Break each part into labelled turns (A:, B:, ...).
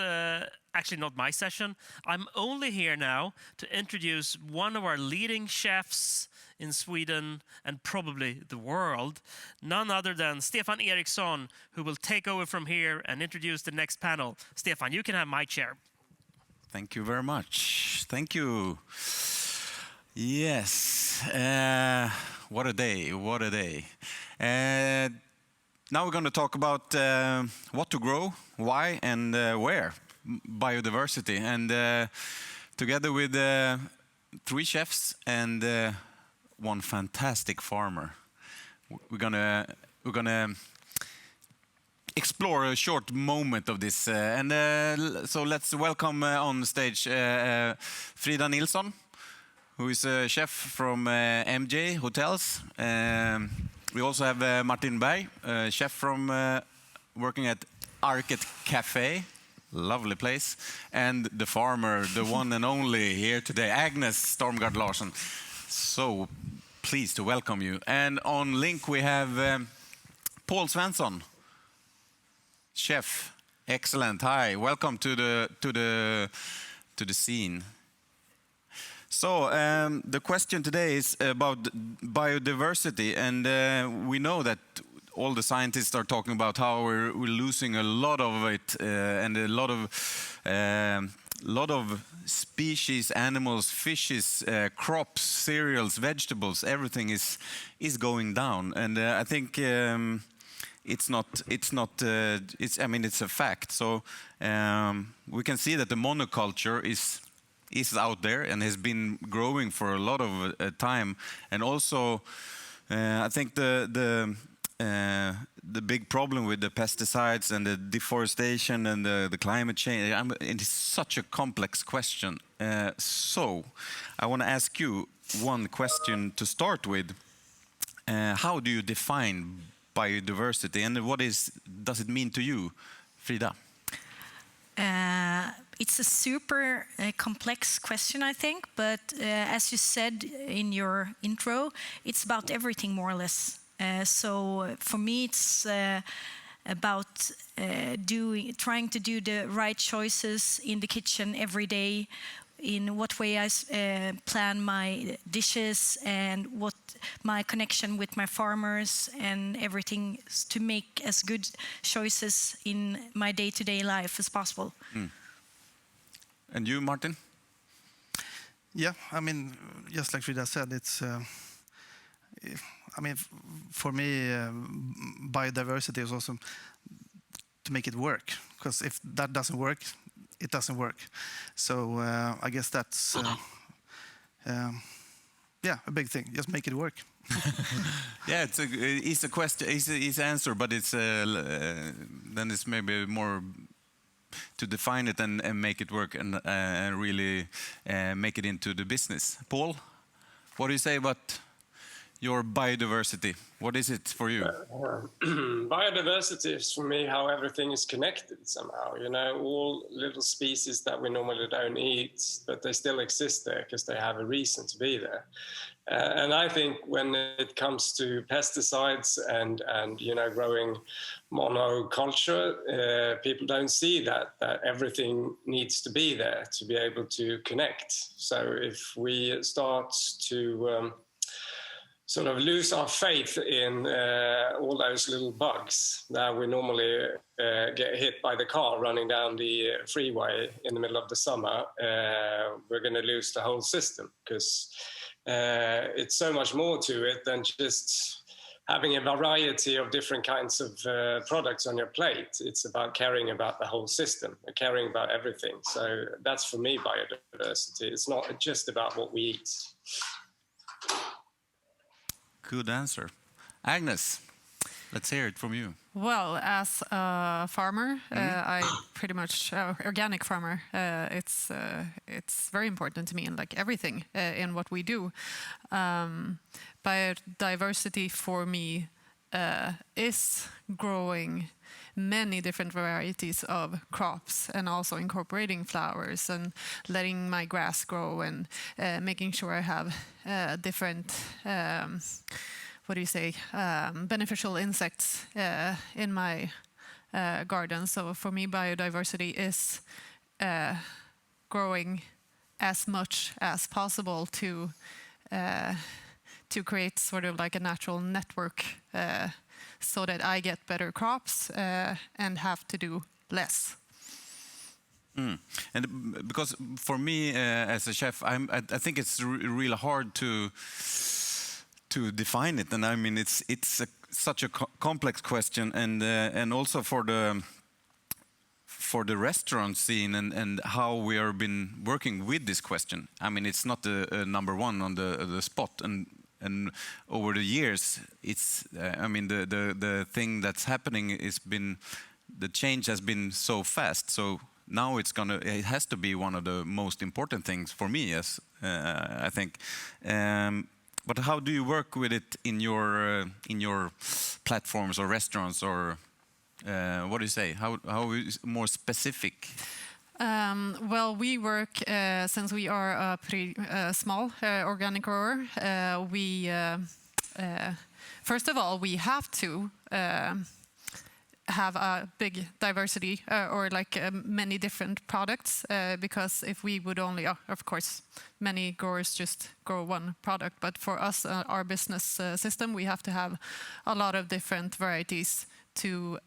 A: actually not my session. I'm only here now to introduce one of our leading chefs in Sweden and probably the world, none other than Stefan Eriksson, who will take over from here and introduce the next panel. Stefan, you can have my chair.
B: Thank you very much. Thank you. Yes, what a day, what a day. Now we're going to talk about what to grow, why, and where. Biodiversity. And together with 3 chefs and one fantastic farmer, we're gonna explore a short moment of this. So let's welcome on stage Frida Nilsson, who is a chef from MJ Hotels. We also have Martin Berg, chef from working at Arket Cafe, lovely place, and the farmer, the one and only here today, Agnes Larsson Stormgård. So pleased to welcome you. And on link we have Paul Svensson, chef. Excellent. Hi, welcome to the scene. So the question today is about biodiversity, and we know that all the scientists are talking about how we're losing a lot of it, and a lot of species, animals, fishes, crops, cereals, vegetables, everything is going down, and I think it's a fact. So we can see that the monoculture is out there and has been growing for a lot of time, and also I think the big problem with the pesticides and the deforestation and the climate change, it is such a complex question. So I want to ask you one question to start with. How do you define biodiversity, and what does it mean to you, Frida?
C: It's a super complex question, I think, but as you said in your intro, it's about everything more or less. So for me, it's about trying to do the right choices in the kitchen every day, in what way I plan my dishes and what my connection with my farmers and everything, to make as good choices in my day-to-day life as possible. Mm.
B: And you, Martin?
D: Yeah, I mean, just like Frida said, it's for me, biodiversity is also to make it work, because if that doesn't work, it doesn't work. So I guess that's a big thing. Just make it work.
B: Yeah, it's a question, it's an answer, but it's then it's maybe more to define it and make it work and really make it into the business. Paul, what do you say about your biodiversity? What is it for you?
E: Biodiversity is for me how everything is connected somehow. You know, all little species that we normally don't eat, but they still exist there because they have a reason to be there. And I think when it comes to pesticides and you know, growing monoculture, people don't see that everything needs to be there to be able to connect. So if we start to sort of lose our faith in all those little bugs that we normally get hit by the car running down the freeway in the middle of the summer, we're going to lose the whole system, because it's so much more to it than just having a variety of different kinds of products on your plate. It's about caring about the whole system, caring about everything. So that's, for me, biodiversity. It's not just about what we eat.
B: Good answer. Agnes, let's hear it from you.
F: Well, as a farmer, I pretty much organic farmer. It's very important to me, and like everything in what we do. Biodiversity for me is growing many different varieties of crops, and also incorporating flowers and letting my grass grow, and making sure I have different beneficial insects in my garden. So for me, biodiversity is growing as much as possible to create sort of like a natural network so that I get better crops and have to do less.
B: And because for me as a chef, I think it's really hard to define it, and I mean it's such a complex question, and also for the restaurant scene and how we have been working with this question. I mean, it's not the number one on the spot, and over the years, it's I mean the thing that's happening is the change has been so fast. So now it has to be one of the most important things for me, as I think. But how do you work with it in your platforms or restaurants, or what do you say? How is more specific?
F: Well, we work since we are a pretty small organic grower. We first of all, we have to have a big diversity or like many different products because if we would only, of course, many growers just grow one product, but for us, our business system, we have to have a lot of different varieties to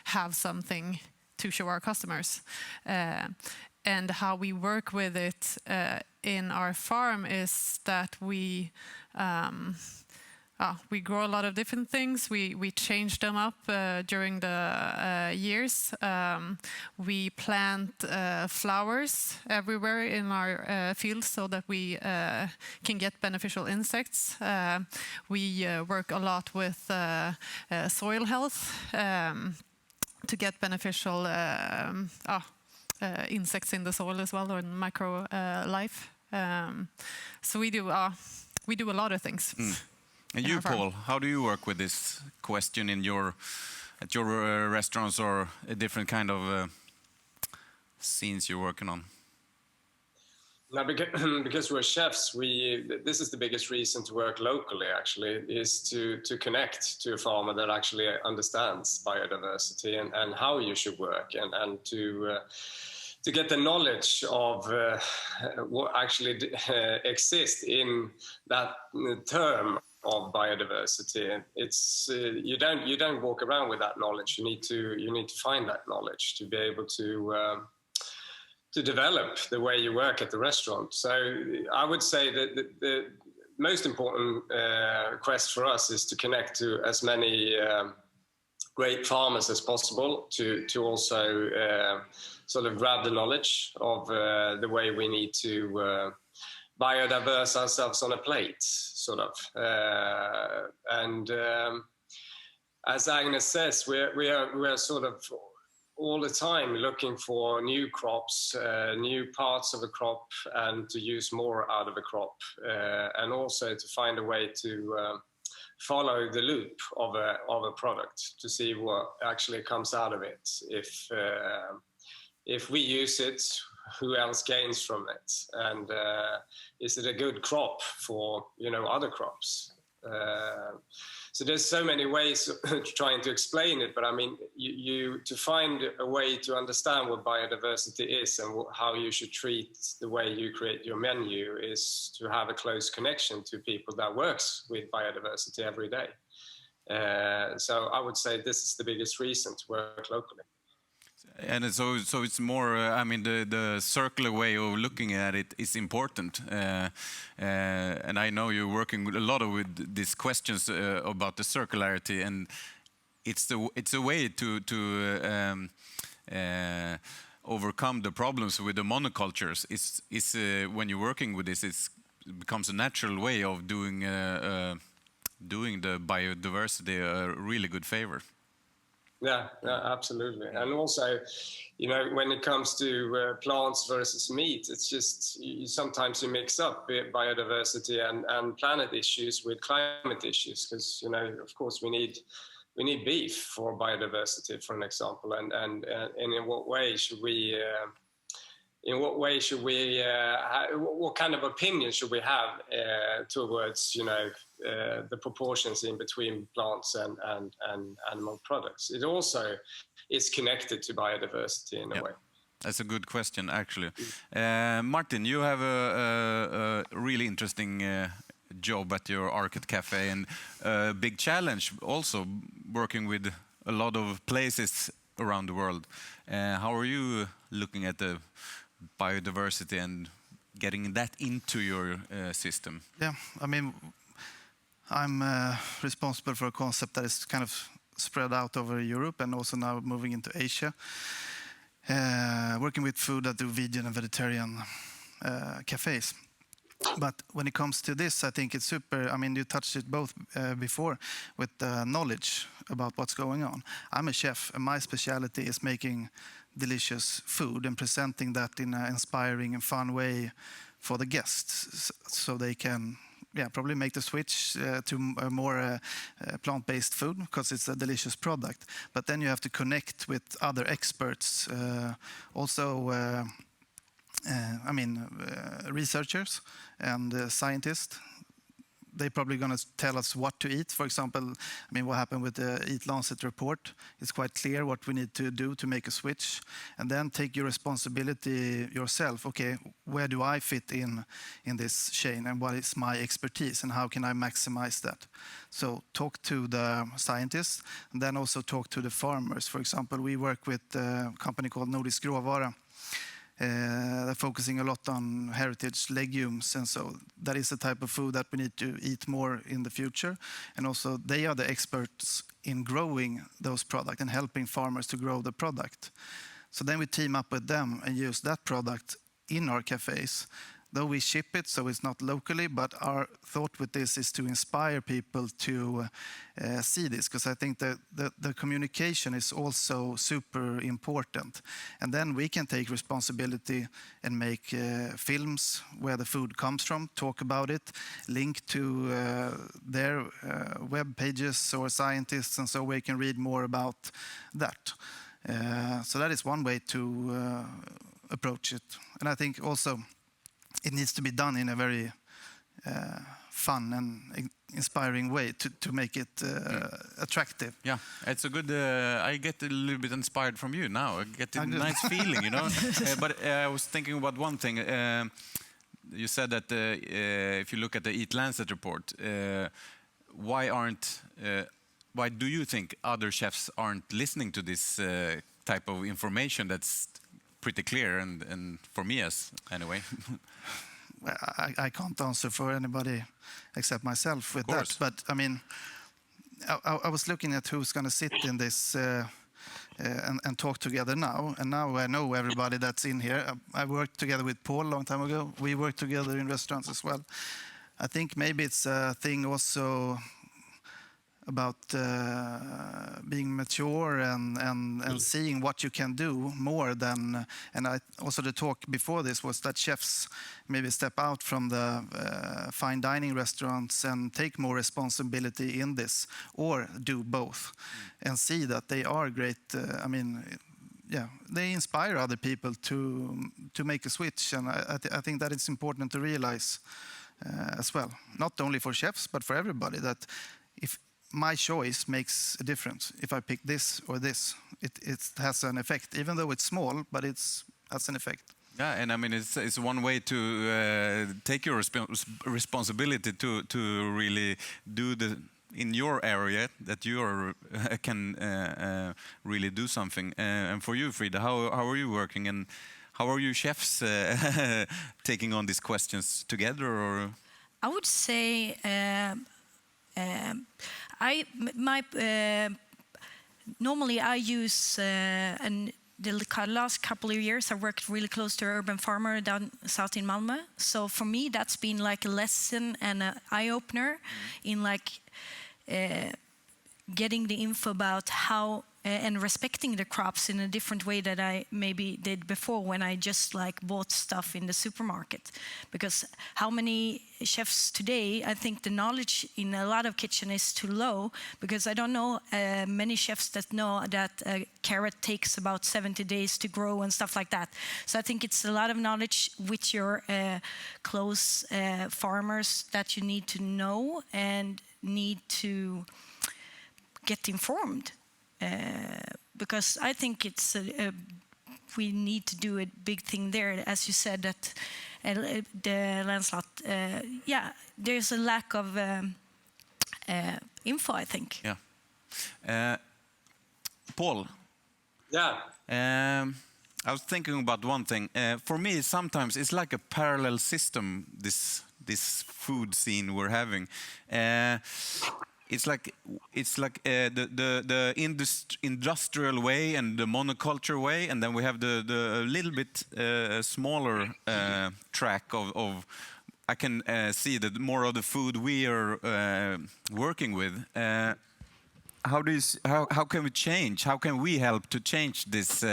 F: have something to show our customers. And how we work with it in our farm is that we grow a lot of different things. We change them up during the years. We plant flowers everywhere in our fields so that we can get beneficial insects. We work a lot with soil health to get beneficial insects in the soil as well, or in micro life. So we do a lot of things.
B: And you, Paul, how do you work with this question at your restaurants or a different kind of scenes you're working on?
E: Now, because we're chefs, this is the biggest reason to work locally, actually, is to connect to a farmer that actually understands biodiversity and how you should work, and to get the knowledge of what actually exists in that term of biodiversity. It's you don't walk around with that knowledge. You need to find that knowledge to be able to develop the way you work at the restaurant. So I would say that the most important quest for us is to connect to as many great farmers as possible to also sort of grab the knowledge of the way we need to biodiverse ourselves on a plate, sort of. And as Agnes says, we are sort of all the time looking for new crops, new parts of a crop, and to use more out of a crop, and also to find a way to follow the loop of a product to see what actually comes out of it. If we use it, who else gains from it, and is it a good crop for other crops? So there's so many ways of trying to explain it, but I mean, you to find a way to understand what biodiversity is and how you should treat the way you create your menu is to have a close connection to people that works with biodiversity every day. So I would say this is the biggest reason to work locally.
B: And so it's more. I mean, the circular way of looking at it is important. And I know you're working a lot with these questions about the circularity, and it's a way to overcome the problems with the monocultures. It's when you're working with this, it becomes a natural way of doing the biodiversity a really good favor.
E: Yeah, absolutely. And also, when it comes to plants versus meat, it's just sometimes you mix up biodiversity and planet issues with climate issues, because of course we need beef for biodiversity, for an example, and in what way should we in what way should we, what kind of opinion should we have towards, the proportions in between plants and animal products? It also is connected to biodiversity in a way.
B: That's a good question, actually. Martin, you have a really interesting job at your Arcade Cafe, and a big challenge also working with a lot of places around the world. How are you looking at the biodiversity and getting that into your system?
D: Yeah, I mean, I'm responsible for a concept that is kind of spread out over Europe and also now moving into Asia. Working with food that do vegan and vegetarian cafes. But when it comes to this, I think it's super. I mean, you touched it both before with knowledge about what's going on. I'm a chef, and my specialty is making delicious food and presenting that in an inspiring and fun way for the guests, so they can, probably make the switch to a more plant-based food because it's a delicious product. But then you have to connect with other experts, also. Researchers and scientists. They're probably going to tell us what to eat. For example, what happened with the Eat Lancet report. It's quite clear what we need to do to make a switch. And then take your responsibility yourself. Okay, where do I fit in this chain? And what is my expertise? And how can I maximize that? So talk to the scientists. And then also talk to the farmers. For example, we work with a company called Nordisk Råvara. They're focusing a lot on heritage legumes, and so that is the type of food that we need to eat more in the future. And also they are the experts in growing those products and helping farmers to grow the product. So then we team up with them and use that product in our cafes. Though we ship it, so it's not locally, but our thought with this is to inspire people to see this, because I think that the communication is also super important. And then we can take responsibility and make films where the food comes from, talk about it, link to their web pages or scientists, and so we can read more about that. So that is one way to approach it. And I think also it needs to be done in a very fun and inspiring way to make it attractive.
B: Yeah, it's a good. I get a little bit inspired from you now. I get a nice feeling, But I was thinking about one thing. You said that if you look at the Eat Lancet report, why do you think other chefs aren't listening to this type of information that's pretty clear, and for me anyway?
D: I can't answer for anybody except myself with that. But I was looking at who's going to sit in this and talk together now. And now I know everybody that's in here. I worked together with Paul a long time ago. We worked together in restaurants as well. I think maybe it's a thing also about being mature and seeing what you can do more than. And also the talk before this was that chefs maybe step out from the fine dining restaurants and take more responsibility in this, or do both, and see that they are great. They inspire other people to make a switch, and I think that it's important to realize as well, not only for chefs but for everybody, that if my choice makes a difference. If I pick this or this, it has an effect, even though it's small, but it has an effect.
B: Yeah, and it's one way to take your responsibility to really do in your area that you can really do something. And for you, Frida, how are you working, and how are you chefs taking on these questions together? Or
C: I would say. Normally I use the last couple of years I worked really close to an urban farmer down south in Malmö. So for me that's been like a lesson and an eye-opener in getting the info about how and respecting the crops in a different way that I maybe did before when I just like bought stuff in the supermarket. Because how many chefs today, I think the knowledge in a lot of kitchen is too low, because I don't know many chefs that know that a carrot takes about 70 days to grow and stuff like that. So I think it's a lot of knowledge with your close farmers that you need to know and need to get informed. Because I think it's we need to do a big thing there, as you said that the Lancelot. There's a lack of info, I think.
B: Yeah. Paul.
E: Yeah.
B: I was thinking about one thing. For me, sometimes it's like a parallel system. This food scene we're having. It's like the industrial way and the monoculture way, and then we have the little bit smaller track of I can see that more of the food we are working with. How can we change? How can we help to change this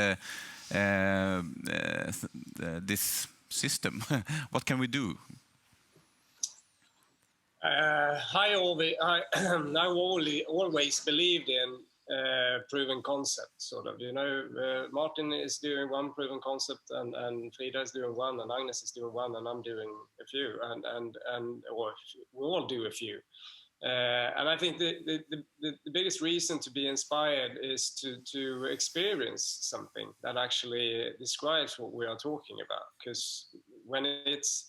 B: this system? What can we do?
E: I always believed in proven concept, sort of. You know, Martin is doing one proven concept, and Frida is doing one, and Agnes is doing one, and I'm doing a few, or we all do a few. And I think the biggest reason to be inspired is to experience something that actually describes what we are talking about. Because when it's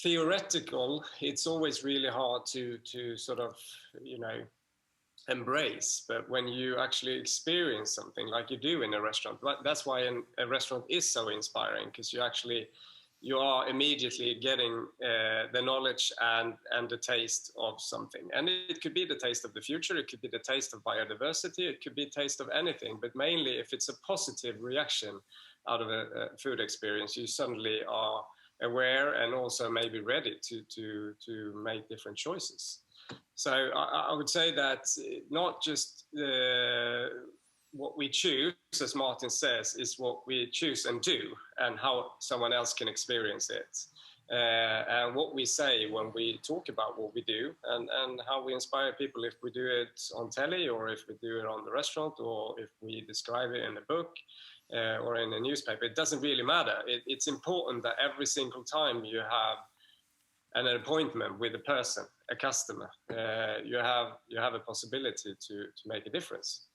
E: theoretical, it's always really hard to sort of, you know, embrace. But when you actually experience something like you do in a restaurant, that's why a restaurant is so inspiring, because you are immediately getting the knowledge and the taste of something. And it could be the taste of the future, it could be the taste of biodiversity, it could be a taste of anything. But mainly, if it's a positive reaction out of a food experience, you suddenly are aware and also maybe ready to make different choices. So I would say that not just what we choose, as Martin says, is what we choose and do, and how someone else can experience it. And what we say when we talk about what we do, and how we inspire people, if we do it on telly, or if we do it on the restaurant, or if we describe it in a book, or in a newspaper, it doesn't really matter. It's important that every single time you have an appointment with a person, a customer, you have a possibility to make a difference.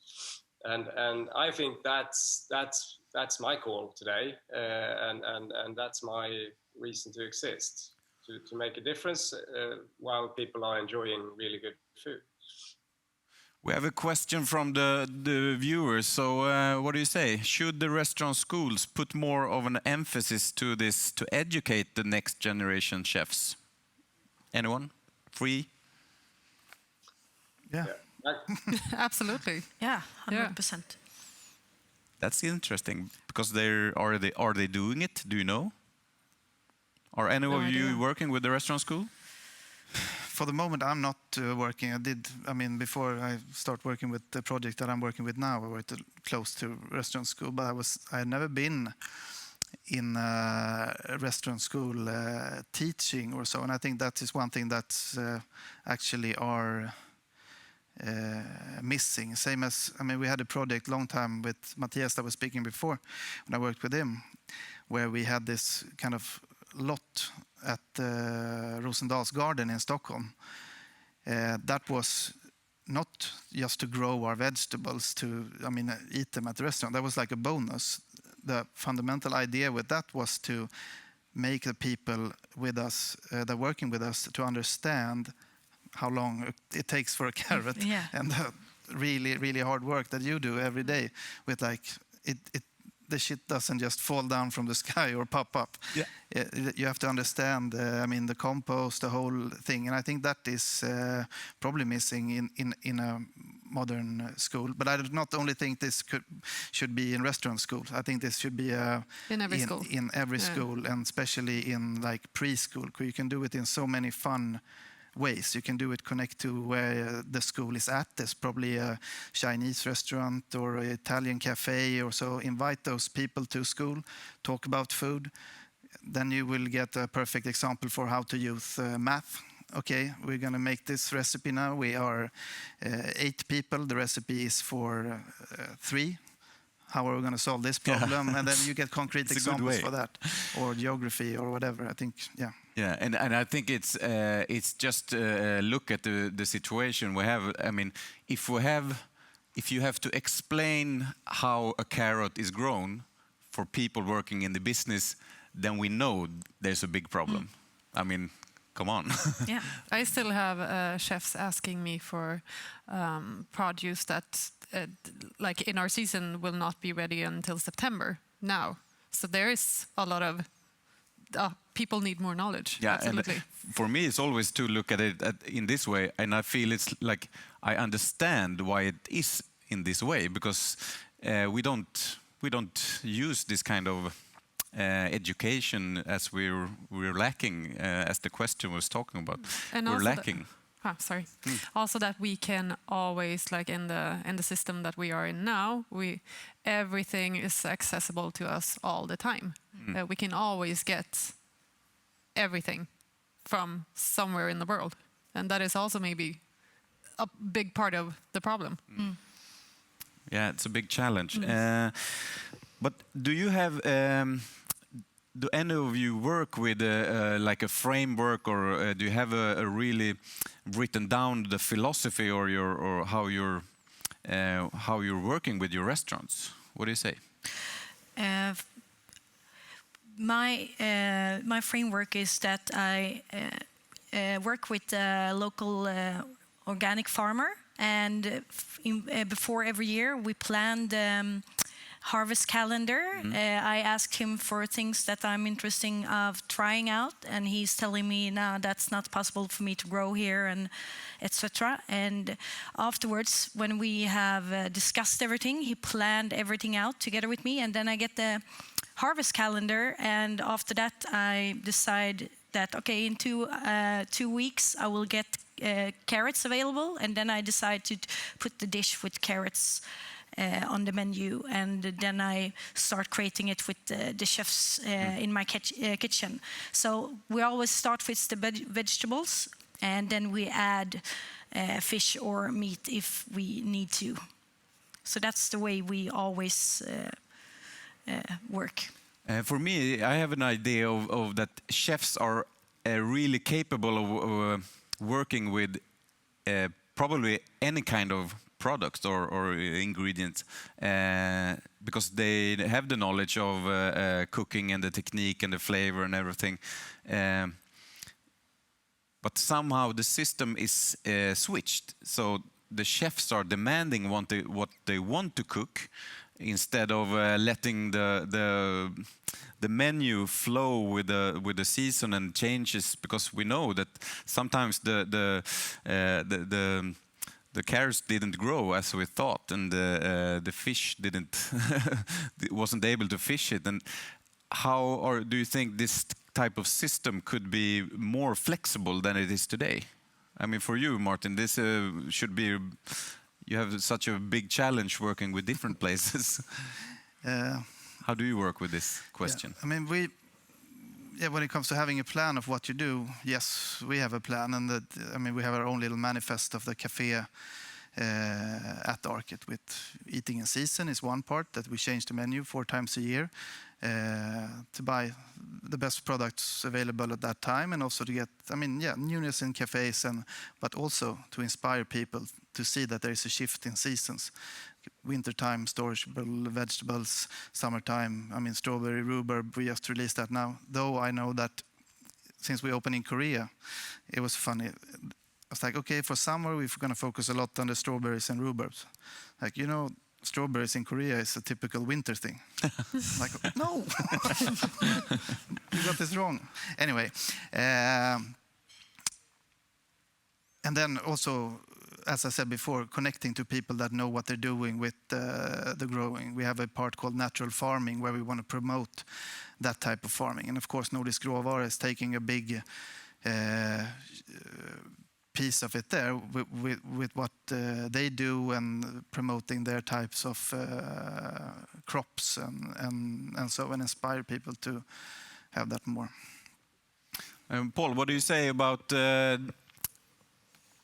E: And I think that's my call today, and that's my reason to exist, to make a difference while people are enjoying really good food.
B: We have a question from the viewers. So what do you say? Should the restaurant schools put more of an emphasis to this to educate the next generation chefs? Anyone? Free?
D: Yeah.
F: Absolutely.
C: Yeah, 100%.
B: That's interesting, because are they doing it? Do you know? Are any of you working with the restaurant school?
D: For the moment, I'm not working. Before I start working with the project that I'm working with now, I worked close to restaurant school, but I had never been in a restaurant school teaching or so. And I think that is one thing that's actually are missing. Same as, we had a project long time with Matthias that was speaking before, when I worked with him, where we had this kind of lot at Rosendals Garden in Stockholm. That was not just to grow our vegetables to, eat them at the restaurant. That was like a bonus. The fundamental idea with that was to make the people with us, that are working with us, to understand how long it takes for a carrot, and the really, really hard work that you do every day with the shit doesn't just fall down from the sky or pop up. Yeah. You have to understand, the compost, the whole thing. And I think that is probably missing in a modern school. But I do not only think this should be in restaurant school. I think this should be
F: in every school.
D: In every school, and especially in like preschool, where you can do it in so many fun ways. You can do it connect to where the school is at. There's probably a Chinese restaurant or an Italian cafe or so. Invite those people to school, talk about food. Then you will get a perfect example for how to use math. Okay, we're going to make this recipe now. We are 8 people. The recipe is for 3. How are we going to solve this problem? And then you get concrete examples for that, or geography, or whatever. I think, yeah.
B: Yeah, and I think it's just look at the situation we have. I mean, if you have to explain how a carrot is grown for people working in the business, then we know there's a big problem. I mean, come on.
F: Yeah, I still have chefs asking me for produce that, like in our season, will not be ready until September now. So there is a lot of people need more knowledge.
B: Yeah,
F: absolutely.
B: And for me, it's always to look at it in this way, and I feel it's like I understand why it is in this way, because we don't use this kind of education as we're lacking, as the question was talking about.
F: And
B: we're lacking.
F: Also that we can always, like in the system that we are in now, everything is accessible to us all the time. We can always get everything from somewhere in the world, and that is also maybe a big part of the problem.
B: Yeah, it's a big challenge. But do you have? Do any of you work with like a framework, or do you have a really written down the philosophy or how you're working with your restaurants? What do you say?
C: My framework is that I work with a local organic farmer, and before every year we plan the harvest calendar. I asked him for things that I'm interested of trying out, and he's telling me, no, that's not possible for me to grow here, and etc. And afterwards, when we have discussed everything, he planned everything out together with me, and then I get the harvest calendar, and after that I decide that, okay, in 2 weeks I will get carrots available, and then I decide to put the dish with carrots on the menu, and then I start creating it with the chefs in my kitchen. So we always start with the vegetables, and then we add fish or meat if we need to. So that's the way we always work.
B: For me, I have an idea of that chefs are really capable of working with probably any kind of products or ingredients, because they have the knowledge of cooking and the technique and the flavor and everything. But somehow the system is switched, so the chefs are demanding what they want to cook, instead of letting the menu flow with the season and changes, because we know that sometimes the carrots didn't grow as we thought, and the fish wasn't able to fish it. And do you think this type of system could be more flexible than it is today? I mean, for you, Martin, this should be. You have such a big challenge working with different places. How do you work with this question?
D: Yeah, I mean, when it comes to having a plan of what you do, yes, we have a plan, and we have our own little manifest of the cafe at the Arket. With eating in season is one part, that we change the menu 4 times a year to buy the best products available at that time, and also to get, newness in cafes, but also to inspire people to see that there is a shift in seasons. Wintertime, storageable vegetables, summertime, strawberry, rhubarb, we just released that now. Though I know that since we opened in Korea, it was funny. I was like, okay, for summer we're going to focus a lot on the strawberries and rhubarbs. Like, strawberries in Korea is a typical winter thing. Like, no, you got this wrong. Anyway, and then also, as I said before, connecting to people that know what they're doing with the growing. We have a part called natural farming, where we want to promote that type of farming. And of course, Nordisk Råvara is taking a big piece of it there with what they do and promoting their types of crops and so and inspire people to have that more.
B: Paul, what do you say about?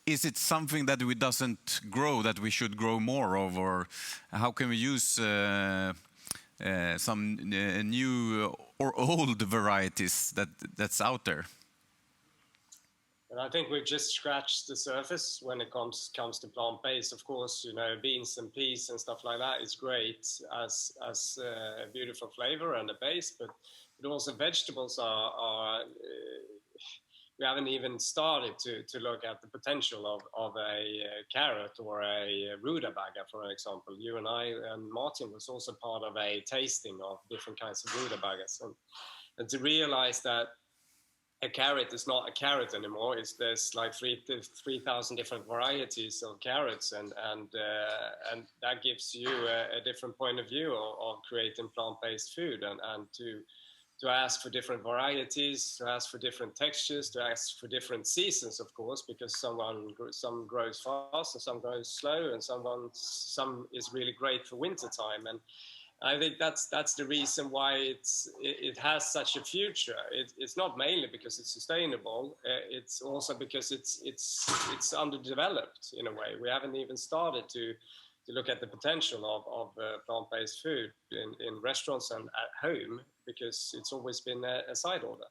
B: Is it something that we doesn't grow that we should grow more of, or how can we use some new or old varieties that's out there?
E: And I think we've just scratched the surface when it comes to plant-based. Of course, beans and peas and stuff like that is great as a beautiful flavor and a base, but also vegetables are we haven't even started to look at the potential of a carrot or a rutabaga, for example. You and I and Martin was also part of a tasting of different kinds of rutabagas, and to realize that a carrot is not a carrot anymore. There's like 3,000 different varieties of carrots, and that gives you a different point of view of creating plant-based food, and to ask for different varieties, to ask for different textures, to ask for different seasons, of course, because some grows fast and some grows slow, and some is really great for wintertime. And I think that's the reason why it has such a future. It's not mainly because it's sustainable. It's also because it's underdeveloped in a way. We haven't even started to look at the potential of plant-based food in restaurants and at home, because it's always been a side order.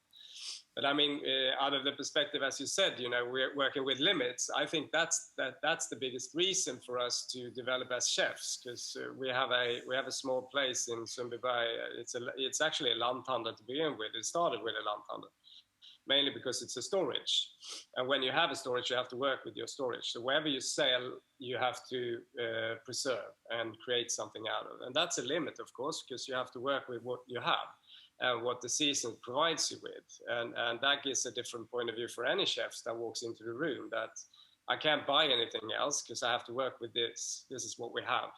E: But I mean, out of the perspective, as you said, we're working with limits. I think that's the biggest reason for us to develop as chefs, because we have a small place in Sundbyberg. It's actually a lanthandel to begin with. It started with a lanthandel, mainly because it's a storage. And when you have a storage, you have to work with your storage. So wherever you sell, you have to preserve and create something out of it. And that's a limit, of course, because you have to work with what you have and what the season provides you with. And that gives a different point of view for any chefs that walks into the room, that I can't buy anything else because I have to work with this. This is what we have.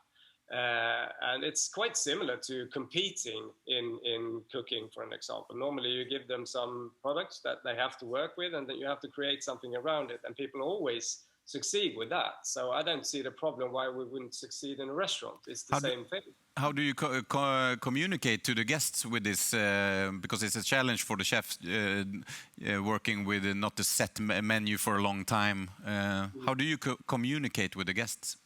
E: And it's quite similar to competing in cooking, for an example. Normally you give them some products that they have to work with, and then you have to create something around it, and people always succeed with that. So I don't see the problem why we wouldn't succeed in a restaurant. It's the same thing.
B: How do you communicate to the guests with this? Because it's a challenge for the chefs working with not a set menu for a long time. How do you communicate with the guests?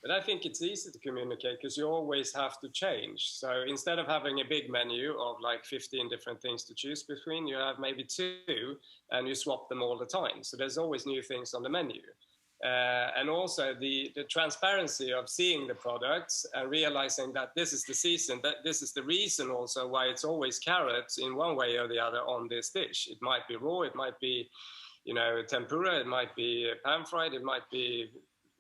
E: But I think it's easy to communicate because you always have to change. So instead of having a big menu of like 15 different things to choose between, you have maybe 2 and you swap them all the time. So there's always new things on the menu. And also the transparency of seeing the products and realizing that this is the season, that this is the reason also why it's always carrots in one way or the other on this dish. It might be raw, it might be, tempura, it might be pan-fried, it might be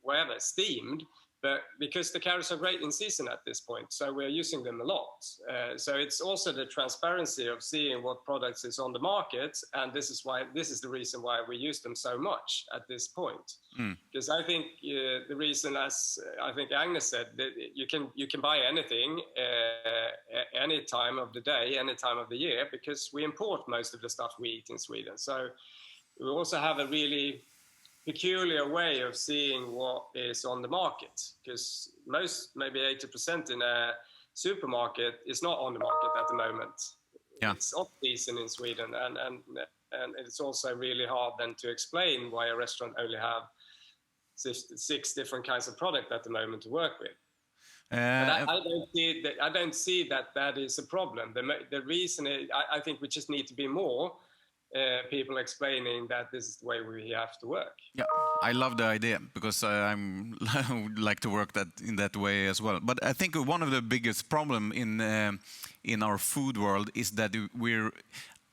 E: whatever, steamed. But because the carrots are great in season at this point, so we're using them a lot. So it's also the transparency of seeing what products is on the market, and this is the reason why we use them so much at this point. Because I think the reason, as I think Agnes said, that you can buy anything any time of the day, any time of the year, because we import most of the stuff we eat in Sweden. So we also have a really peculiar way of seeing what is on the market, because maybe 80% in a supermarket is not on the market at the moment. Yeah. It's off season in Sweden, and it's also really hard then to explain why a restaurant only have 6 different kinds of product at the moment to work with. But I don't see that is a problem. The reason is, I think we just need to be more people explaining that this is the way we have to work.
B: Yeah, I love the idea because I like to work in that way as well. But I think one of the biggest problem in our food world is that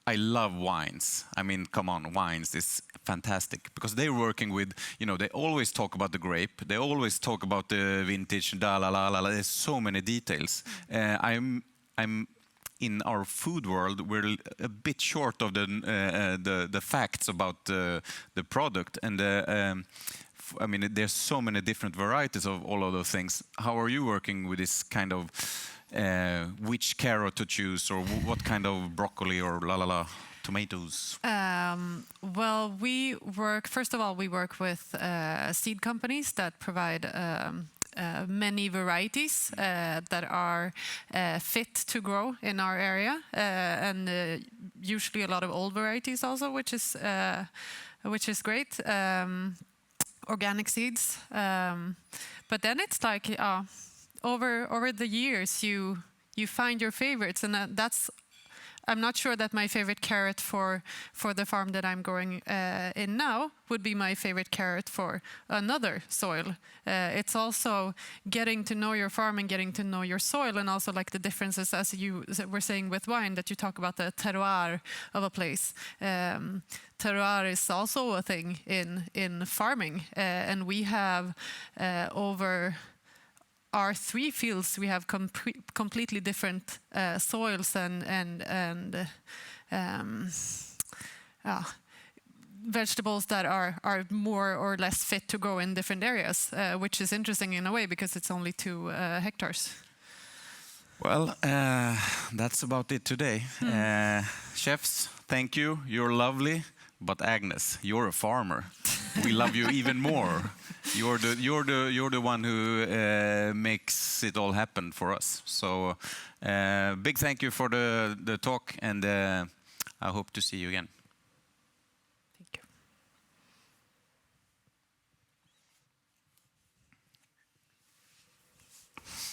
B: I love wines. I mean, come on, wines is fantastic because they're working with, they always talk about the grape, they always talk about the vintage, there's so many details. I'm in our food world, we're a bit short of the facts about the product, and I mean, there's so many different varieties of all of those things. How are you working with this kind of which carrot to choose, or what kind of broccoli, or ? tomatoes?
F: Well, first of all, we work with seed companies that provide many varieties that are fit to grow in our area, and usually a lot of old varieties also, which is great. Organic seeds, but then it's like over the years you find your favorites, and that's. I'm not sure that my favorite carrot for the farm that I'm growing in now would be my favorite carrot for another soil. It's also getting to know your farm and getting to know your soil, and also like the differences, as you were saying with wine, that you talk about the terroir of a place. Terroir is also a thing in farming, and we have over our 3 fields, we have completely different soils and vegetables that are more or less fit to grow in different areas, which is interesting in a way because it's only 2 hectares.
B: Well, that's about it today. Chefs, thank you. You're lovely. But Agnes, you're a farmer. We love you even more. You're the one who makes it all happen for us. So big thank you for the talk, and I hope to see you again.